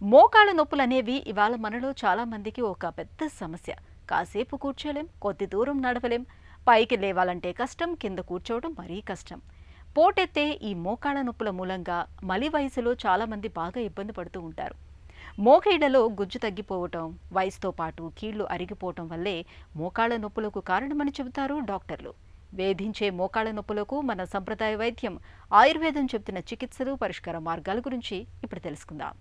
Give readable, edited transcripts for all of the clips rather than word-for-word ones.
మోకాళ్ళ నొప్పులనేవి ఇవాళ మనలో చాలా మందికి ఒక పెద్ద సమస్య. కాసేపు కూర్చోలేం, కొద్ది దూరం నడవలేం, పైకి లేవాలంటే కష్టం, కింద కూర్చోవడం మరీ కష్టం. పోటెత్తే ఈ మోకాళ్ళ నొప్పుల మూలంగా మలి వయసులో చాలా మంది బాగా ఇబ్బంది పడుతూ ఉంటారు. మోకాళ్ళలో గుజ్జు తగ్గిపోవటం, వయసుతో పాటు కీళ్లు అరిగిపోవటం వల్లే మోకాళ్ళ నొప్పులకు కారణమని చెబుతారు డాక్టర్లు. వేధించే మోకాళ్ళ నొప్పులకు మన సంప్రదాయ వైద్యం ఆయుర్వేదం చెబుతున్న చికిత్సలు, పరిష్కార మార్గాల గురించి ఇప్పుడు తెలుసుకుందాం.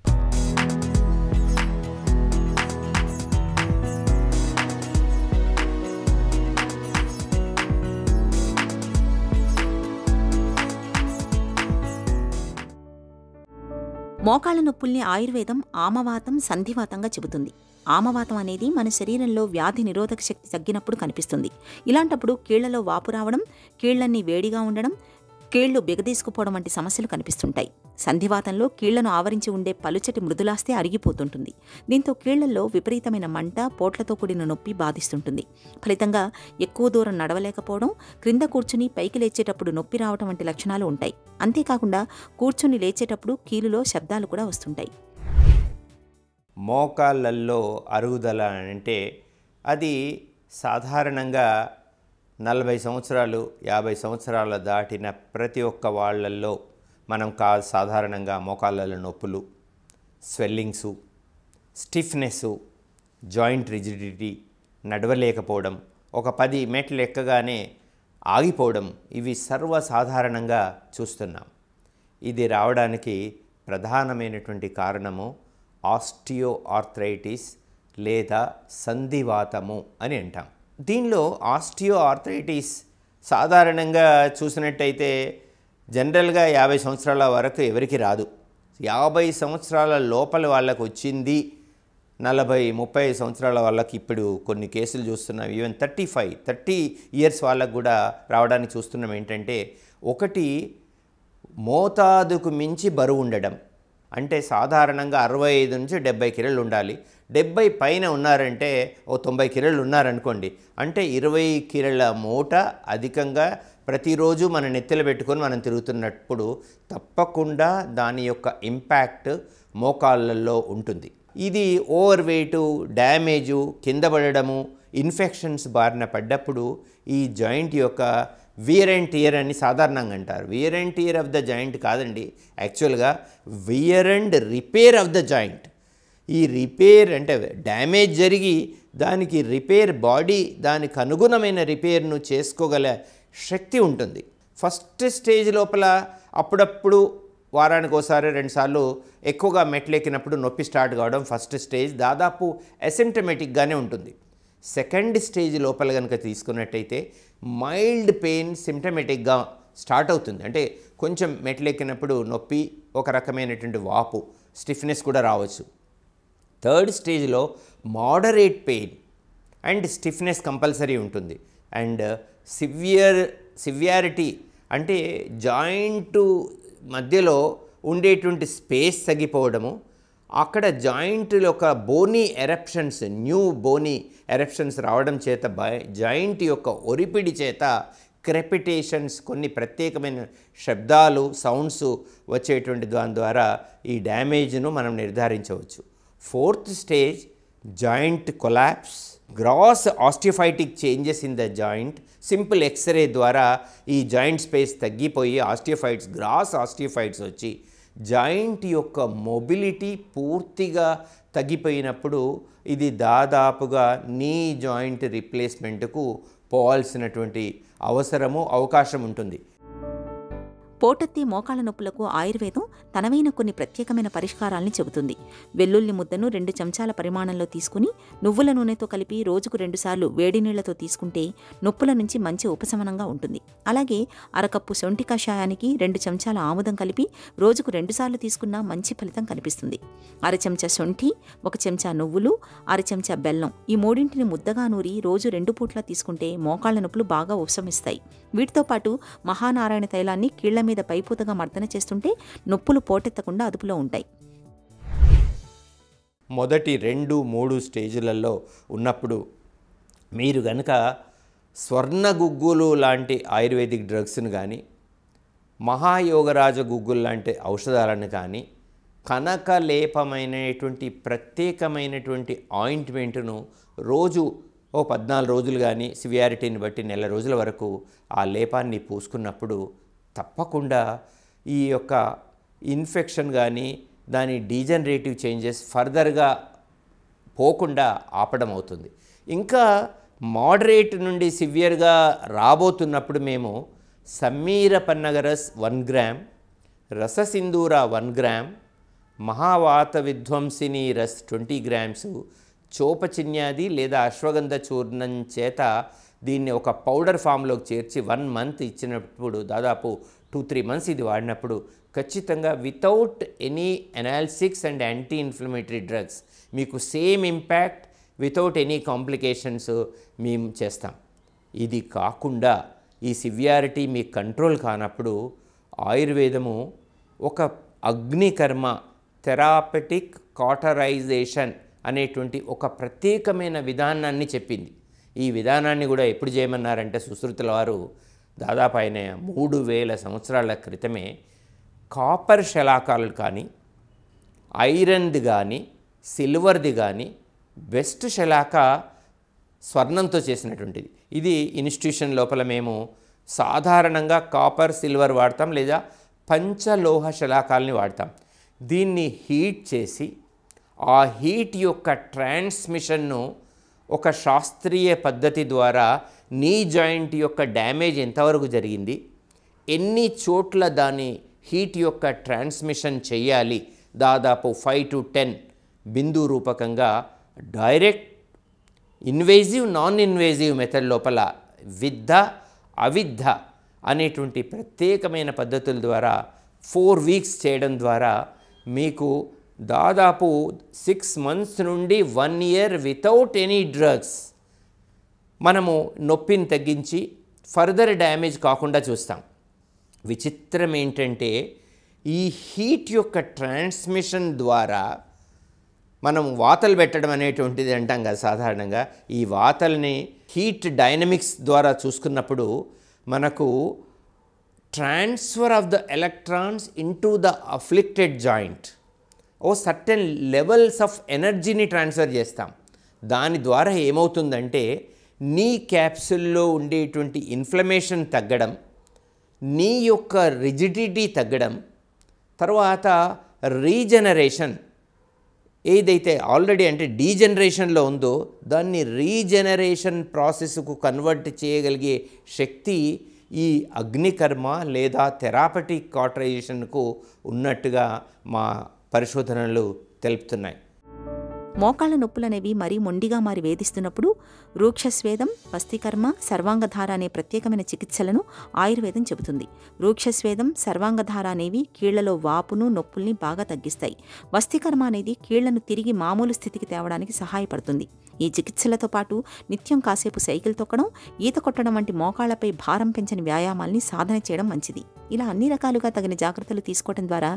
మోకాళ్ళ నొప్పుల్ని ఆయుర్వేదం ఆమవాతం, సంధివాతంగా చెబుతుంది. ఆమవాతం అనేది మన శరీరంలో వ్యాధి నిరోధక శక్తి తగ్గినప్పుడు కనిపిస్తుంది. ఇలాంటప్పుడు కీళ్లలో వాపు రావడం, కీళ్లన్నీ వేడిగా ఉండడం, కీళ్లు బిగదీసుకుపోవడం వంటి సమస్యలు కనిపిస్తుంటాయి. సంధివాతంలో కీళ్లను ఆవరించి ఉండే పలుచటి మృదులాస్తే అరిగిపోతుంటుంది. దీంతో కీళ్లలో విపరీతమైన మంట, పోట్లతో కూడిన నొప్పి బాధిస్తుంటుంది. ఫలితంగా ఎక్కువ దూరం నడవలేకపోవడం, క్రింద కూర్చుని పైకి లేచేటప్పుడు నొప్పి రావడం వంటి లక్షణాలు ఉంటాయి. అంతేకాకుండా కూర్చుని లేచేటప్పుడు కీలులో శబ్దాలు కూడా వస్తుంటాయి. మోకాళ్ళల్లో అరుగుదల అంటే అది సాధారణంగా 40 సంవత్సరాలు 50 సంవత్సరాలు దాటిన ప్రతి ఒక్క వాళ్ళల్లో మనం సాధారణంగా మోకాళ్ళ నొప్పులు, స్వెల్లింగ్సు, స్టిఫ్నెస్సు, జాయింట్ రిజిడిటీ, నడవలేకపోవడం, ఒక 10 మెట్లు ఎక్కగానే ఆగిపోవడం, ఇవి సర్వసాధారణంగా చూస్తున్నాం. ఇది రావడానికి ప్రధానమైనటువంటి కారణము ఆస్టియో ఆర్థరైటిస్ లేదా సంధివాతము అని అంటాం. దీనిలో ఆస్టియో ఆర్థరైటిస్ సాధారణంగా చూసినట్టయితే జనరల్గా 50 సంవత్సరాల వరకు ఎవరికి రాదు. 50 సంవత్సరాల లోపల వాళ్ళకు వచ్చింది 40-30 సంవత్సరాల వాళ్ళకి ఇప్పుడు కొన్ని కేసులు చూస్తున్నాం. ఈవెన్ 30 ఇయర్స్ వాళ్ళకు కూడా రావడానికి చూస్తున్నాం. ఏంటంటే ఒకటి, మోతాదుకు మించి బరువు ఉండడం. అంటే సాధారణంగా 65 నుంచి 70 కిలోలు ఉండాలి. 70 పైన ఉన్నారంటే 90 కిలోలు ఉన్నారనుకోండి, అంటే 20 కిలోల మూట అధికంగా ప్రతిరోజు మన నెత్తిలో పెట్టుకొని మనం తిరుగుతున్నప్పుడు తప్పకుండా దాని యొక్క ఇంపాక్ట్ మోకాళ్ళల్లో ఉంటుంది. ఇది ఓవర్ వెయిటు, డ్యామేజు, కింద పడడము, ఇన్ఫెక్షన్స్ బారిన పడ్డప్పుడు ఈ జాయింట్ యొక్క వియర్ అండ్ టియర్ అని సాధారణంగా అంటారు. Wear and tear of the joint కాదండి, యాక్చువల్గా wear and repair of the joint. ఈ రిపేర్ అంటే డ్యామేజ్ జరిగి దానికి రిపేర్ బాడీ దానికి అనుగుణమైన రిపేర్ను చేసుకోగల శక్తి ఉంటుంది. ఫస్ట్ స్టేజ్ లోపల అప్పుడప్పుడు వారానికి ఒకసారి 2 సార్లు ఎక్కువగా మెట్లెక్కినప్పుడు నొప్పి స్టార్ట్ కావడం ఫస్ట్ స్టేజ్, దాదాపు అసిమ్టమేటిక్గానే ఉంటుంది. సెకండ్ స్టేజ్ లోపల కనుక తీసుకున్నట్టయితే మైల్డ్ పెయిన్ సిమ్టమేటిక్గా స్టార్ట్ అవుతుంది. అంటే కొంచెం మెట్లెక్కినప్పుడు నొప్పి, ఒక రకమైనటువంటి వాపు, స్టిఫ్నెస్ కూడా రావచ్చు. థర్డ్ స్టేజ్లో moderate pain and stiffness compulsory ఉంటుంది. అండ్ సివియారిటీ అంటే జాయింట్ మధ్యలో ఉండేటువంటి స్పేస్ తగ్గిపోవడము, అక్కడ జాయింట్లో ఒక Boney eruptions, new Boney eruptions రావడం చేత జాయింట్ యొక్క ఒరిపిడి చేత క్రెపిటేషన్స్, కొన్ని ప్రత్యేకమైన శబ్దాలు, సౌండ్స్ వచ్చేటువంటి దాని ద్వారా ఈ డ్యామేజ్ను మనం నిర్ధారించవచ్చు. Fourth stage joint collapse, gross osteophytic changes in the joint. Simple x-ray ద్వారా ఈ జాయింట్ స్పేస్ తగ్గిపోయి గ్రాస్ ఆస్టియోఫైట్స్ వచ్చి జాయింట్ యొక్క మొబిలిటీ పూర్తిగా తగ్గిపోయినప్పుడు ఇది దాదాపుగా నీ జాయింట్ రీప్లేస్మెంట్కు పోవాల్సినటువంటి అవకాశం ఉంటుంది. పోటెత్తి మోకాళ్ళ నొప్పులకు ఆయుర్వేదం తనవైన కొన్ని ప్రత్యేకమైన పరిష్కారాల్ని చెబుతుంది. వెల్లుల్లి ముద్దను 2 చెంచాల పరిమాణంలో తీసుకుని నువ్వుల నూనెతో కలిపి రోజుకు 2 సార్లు వేడి నీళ్లతో తీసుకుంటే నొప్పుల నుంచి మంచి ఉపశమనంగా ఉంటుంది. అలాగే అరకప్పు శొంఠి కషాయానికి 2 చెంచాల ఆముదం కలిపి రోజుకు 2 సార్లు తీసుకున్నా మంచి ఫలితం కనిపిస్తుంది. 1/2 చెంచా శొంఠి, 1 చెంచా నువ్వులు, 1/2 చెంచా బెల్లం, ఈ మూడింటిని ముద్దగా నూరి రోజు 2 పూట్ల తీసుకుంటే మోకాళ్ళ నొప్పులు బాగా ఉపశమిస్తాయి. వీటితో పాటు మహానారాయణ తైలాన్ని కీళ్ల మీద పైపూతగా మర్దన చేస్తుంటే నొప్పులు పోటెత్తకుండా అదుపులో ఉంటాయి. మొదటి 2-3 స్టేజ్లలో ఉన్నప్పుడు మీరు గనక స్వర్ణగుగ్గులు లాంటి ఆయుర్వేదిక్ డ్రగ్స్ను కానీ, మహాయోగరాజ గుగ్గులు లాంటి ఔషధాలను కానీ కనకలేపమైనటువంటి ప్రత్యేకమైనటువంటి ఆయింట్మెంట్ను రోజు 14 రోజులు కానీ సివియారిటీని బట్టి నెల రోజుల వరకు ఆ లేపాన్ని పూసుకున్నప్పుడు తప్పకుండా ఈ యొక్క ఇన్ఫెక్షన్ కానీ దాని డీజనరేటివ్ చేంజెస్ ఫర్దర్గా పోకుండా ఆపడం అవుతుంది. ఇంకా మోడరేట్ నుండి సివియర్గా రాబోతున్నప్పుడు మేము సమీరపన్నగరస్ 1 గ్రామ్, రససింధూర 1 గ్రామ్, మహావాత విధ్వంసిని రస్ 20 గ్రామ్స్, చోపచిన్యాది లేదా అశ్వగంధ చూర్ణం చేత దీన్ని ఒక పౌడర్ ఫామ్లోకి చేర్చి 1 మంత్ ఇచ్చినప్పుడు దాదాపు 2-3 మంత్స్ ఇది వాడినప్పుడు ఖచ్చితంగా without any analgesics and anti inflammatory drugs మీకు same impact without any complications మేము చేస్తాం. ఇది కాకుండా ఈ సివియారిటీ మీ కంట్రోల్ కానప్పుడు ఆయుర్వేదము ఒక అగ్నికర్మ థెరాపెటిక్ కాటరైజేషన్ అనేటువంటి ఒక ప్రత్యేకమైన విధానాన్ని చెప్పింది. ఈ విధానాన్ని కూడా ఎప్పుడు చేయమన్నారంటే సుశ్రుతుల వారు దాదాపు ఆయన 3000 సంవత్సరాల క్రితమే కాపర్ శలాకాలు కానీ ఐరన్ది కానీ సిల్వర్ది కానీ బెస్ట్ శలాక స్వర్ణంతో చేసినటువంటిది. ఇది ఇన్స్టిట్యూషన్ లోపల మేము సాధారణంగా కాపర్ సిల్వర్ వాడతాం లేదా పంచలోహ శలాకాలని వాడతాం. దీన్ని హీట్ చేసి ఆ హీట్ యొక్క ట్రాన్స్మిషన్ను ఒక శాస్త్రీయ పద్ధతి ద్వారా నీ జాయింట్ యొక్క డ్యామేజ్ ఎంతవరకు జరిగింది, ఎన్ని చోట్ల దాని హీట్ యొక్క ట్రాన్స్మిషన్ చేయాలి, దాదాపు 5 to 10 బిందు రూపకంగా direct invasive non invasive method లోపల విద్ధ అవిద్ధ అనేటువంటి ప్రత్యేకమైన పద్ధతుల ద్వారా 4 వీక్స్ చేయడం ద్వారా మీకు దాదాపు 6 months నుండి 1 year వితౌట్ ఎనీ డ్రగ్స్ మనము నొప్పిని తగ్గించి ఫర్దర్ డ్యామేజ్ కాకుండా చూస్తాం. విచిత్రం ఏంటంటే ఈ హీట్ యొక్క ట్రాన్స్మిషన్ ద్వారా మనం వాతలు పెట్టడం అనేటువంటిది అంటాం కదా సాధారణంగా. ఈ వాతల్ని హీట్ డైనమిక్స్ ద్వారా చూసుకున్నప్పుడు మనకు transfer of the electrons into the afflicted joint of certain levels of ఎనర్జీని ట్రాన్స్ఫర్ చేస్తాం. దాని ద్వారా ఏమవుతుందంటే నీ క్యాప్సుల్లో ఉండేటువంటి ఇన్ఫ్లమేషన్ తగ్గడం, నీ యొక్క రిజిడిటీ తగ్గడం, తర్వాత రీజనరేషన్ ఏదైతే ఆల్రెడీ అంటే డీజనరేషన్లో ఉందో దాన్ని రీజనరేషన్ ప్రాసెస్కు కన్వర్ట్ చేయగలిగే శక్తి ఈ అగ్నికర్మ లేదా థెరాపటిక్ కాటరైజేషన్కు ఉన్నట్టుగా మా పరిశోధనలు తెలుపుతున్నాయి. మోకాళ్ళ నొప్పులనేవి మరీ మొండిగా మారి వేధిస్తున్నప్పుడు రూక్షస్వేదం, వస్తికర్మ, సర్వాంగధార అనే ప్రత్యేకమైన చికిత్సలను ఆయుర్వేదం చెబుతుంది. రూక్షస్వేదం, సర్వాంగధార అనేవి కీళ్లలో వాపును, నొప్పుల్ని బాగా తగ్గిస్తాయి. వస్తికర్మ అనేది కీళ్లను తిరిగి మామూలు స్థితికి తేవడానికి సహాయపడుతుంది. ఈ చికిత్సలతో పాటు నిత్యం కాసేపు సైకిల్ తొక్కడం, ఈత కొట్టడం వంటి మోకాళ్లపై భారం పెంచని వ్యాయామాల్ని సాధన చేయడం మంచిది. ఇలా అన్ని రకాలుగా తగిన జాగ్రత్తలు తీసుకోవడం ద్వారా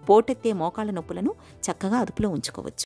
పోటెత్తే మోకాళ్ల నొప్పులను చక్కగా అదుపులో ఉంచుకోవచ్చు.